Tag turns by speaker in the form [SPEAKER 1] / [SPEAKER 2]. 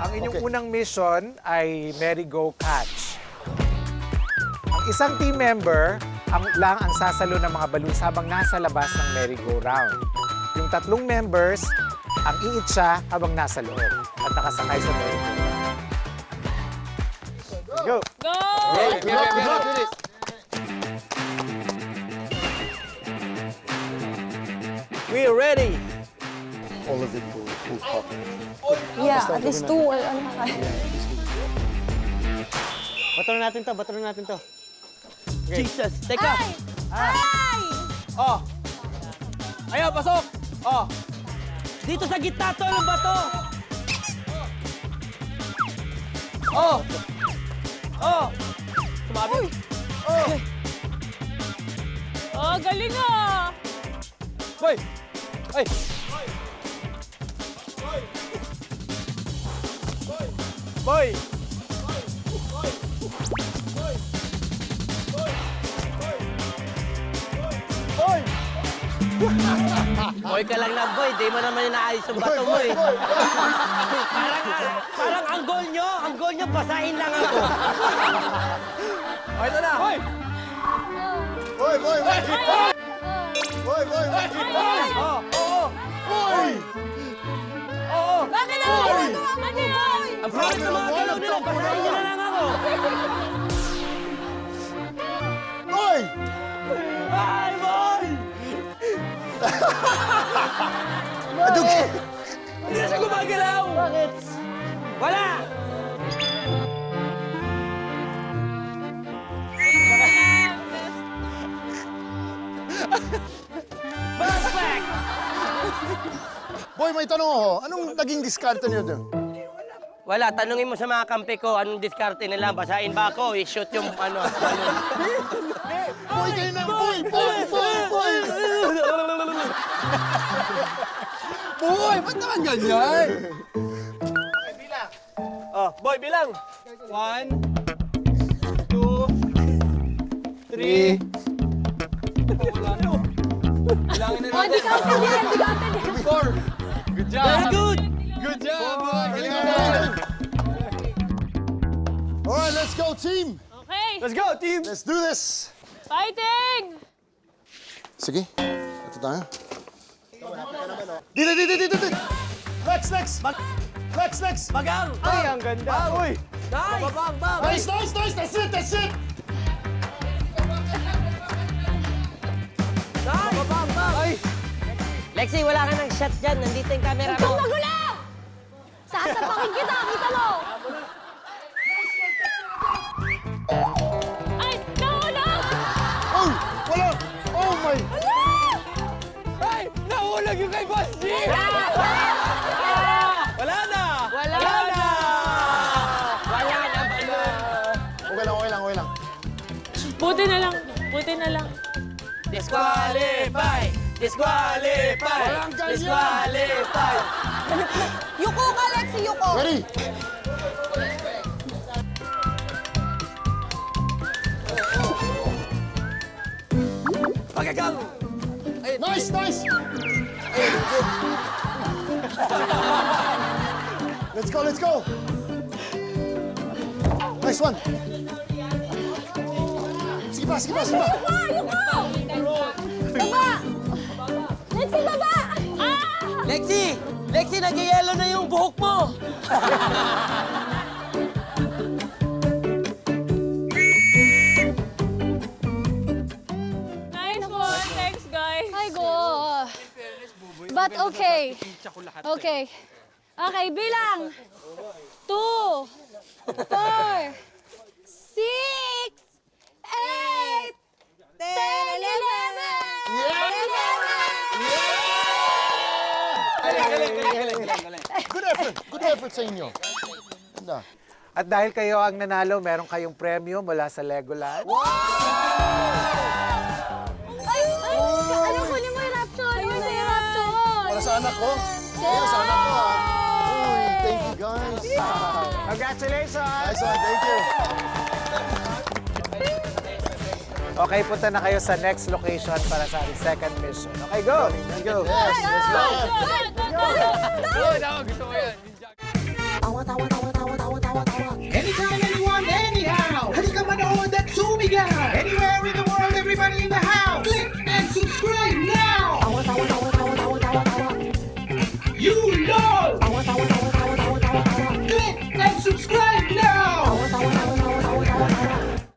[SPEAKER 1] Ang inyong unang mission ay merry-go catch. Ang isang team member lang ang sasalo ng mga balloons habang nasa labas ng merry-go-round. Yung tatlong members, ang iitsa habang nasa loob at nakasakay sa merry-go-round. Go!
[SPEAKER 2] Go!
[SPEAKER 3] Good luck, good luck.
[SPEAKER 4] We are ready.
[SPEAKER 3] All of it will pop.
[SPEAKER 2] Yeah, at least two. Ano ka?
[SPEAKER 4] Bato na natin to. Jesus, teka.
[SPEAKER 2] Ay!
[SPEAKER 4] Oh. Ayaw, pasok. Oh. Dito sa gitna to ng bato. Oh. Oh. Sumabi. Oh.
[SPEAKER 2] Oh, galing ah!
[SPEAKER 4] Boy. Ay. Boy. Boy. Boy ka lang na, boy. Di mo naman inaayos yung bato mo, eh. Parang ang goal nyo, basahin lang ako. Oh, ito na. Boy!
[SPEAKER 3] Boy, boy, boy! Boy, boy, boy!
[SPEAKER 4] Oo, oo.
[SPEAKER 3] Boy!
[SPEAKER 4] Oo.
[SPEAKER 2] Bakit na? Ano yun?
[SPEAKER 4] Ang pangit na mga galaw nila, basahin nyo na lang ako.
[SPEAKER 3] Boy!
[SPEAKER 4] Ay, boy!
[SPEAKER 3] Adug!
[SPEAKER 4] Hindi na siya gumagalaw! Bakit? Wala! Perfect!
[SPEAKER 3] Boy, may tanong ako. Anong naging diskarte niyo doon?
[SPEAKER 4] Wala, tanungin mo sa mga kampi ko, anong diskarte nila? Basahin ba ako? I-shoot yung ano.
[SPEAKER 3] Boy, kayo na! Boy! Boy! Boy! Boy! Boy! Ba't naman ganyan?
[SPEAKER 4] Oh, boy, bilang! 1, 2, 3. Bilangin na
[SPEAKER 2] Oh, di ka ata yan, di ka ata yan.
[SPEAKER 3] 4. Good job!
[SPEAKER 4] Very good!
[SPEAKER 3] Good job, boy! Galing mo! Alright, let's go, team!
[SPEAKER 2] Okay,
[SPEAKER 4] Let's go, team!
[SPEAKER 3] Let's do this!
[SPEAKER 2] fighting!
[SPEAKER 3] Sige, ito tayo. Dito! Next! Next!
[SPEAKER 4] Bagang!
[SPEAKER 1] Ay, ang ganda! Uy!
[SPEAKER 4] Nice! Bang!
[SPEAKER 3] Nice! That's it!
[SPEAKER 4] Nice!
[SPEAKER 1] Ay!
[SPEAKER 4] Lexi, wala ka ng shot dyan. Nandito yung camera
[SPEAKER 2] Ikaw
[SPEAKER 4] mo.
[SPEAKER 2] magulo! Sasapakin kita, kita mo! Ay, nahulog!
[SPEAKER 3] Oh! Wala! Oh my!
[SPEAKER 4] Ay! Nahulog yung kay Boss G! Wala na!
[SPEAKER 2] Wala na!
[SPEAKER 3] Okay lang.
[SPEAKER 2] Buti na lang.
[SPEAKER 4] Disqualify!
[SPEAKER 3] Walang ganyan!
[SPEAKER 4] Disqualify!
[SPEAKER 2] Yuko ka, Lexi, yuko!
[SPEAKER 3] Ready?
[SPEAKER 4] Pagagang!
[SPEAKER 3] Nice! Let's go! Nice one! Sige pa!
[SPEAKER 2] Yuko! Baba! Lexi, baba! Ah!
[SPEAKER 4] Lexi, nag-yellow na yung buhok mo!
[SPEAKER 2] Nice one. Thanks, guys. Ay, go. But okay. Okay, bilang. 2, 4, 6, 8, 10, 11.
[SPEAKER 3] Good effort sa inyo. Ganda.
[SPEAKER 1] At dahil kayo ang nanalo, meron kayong premyo mula sa Legoland.
[SPEAKER 2] Ay, ano kunin mo yung rapture? Ano sa rapture?
[SPEAKER 3] Para sa anak ko. Para sa anak ko, ha. Uy, thank you, guys.
[SPEAKER 1] Congratulations!
[SPEAKER 3] Nice one, thank you.
[SPEAKER 1] Okay, punta na kayo sa next location para sa ating second mission. Okay, go! Let's go!
[SPEAKER 3] Yes, let's go.
[SPEAKER 2] Go!
[SPEAKER 5] I want Anytime.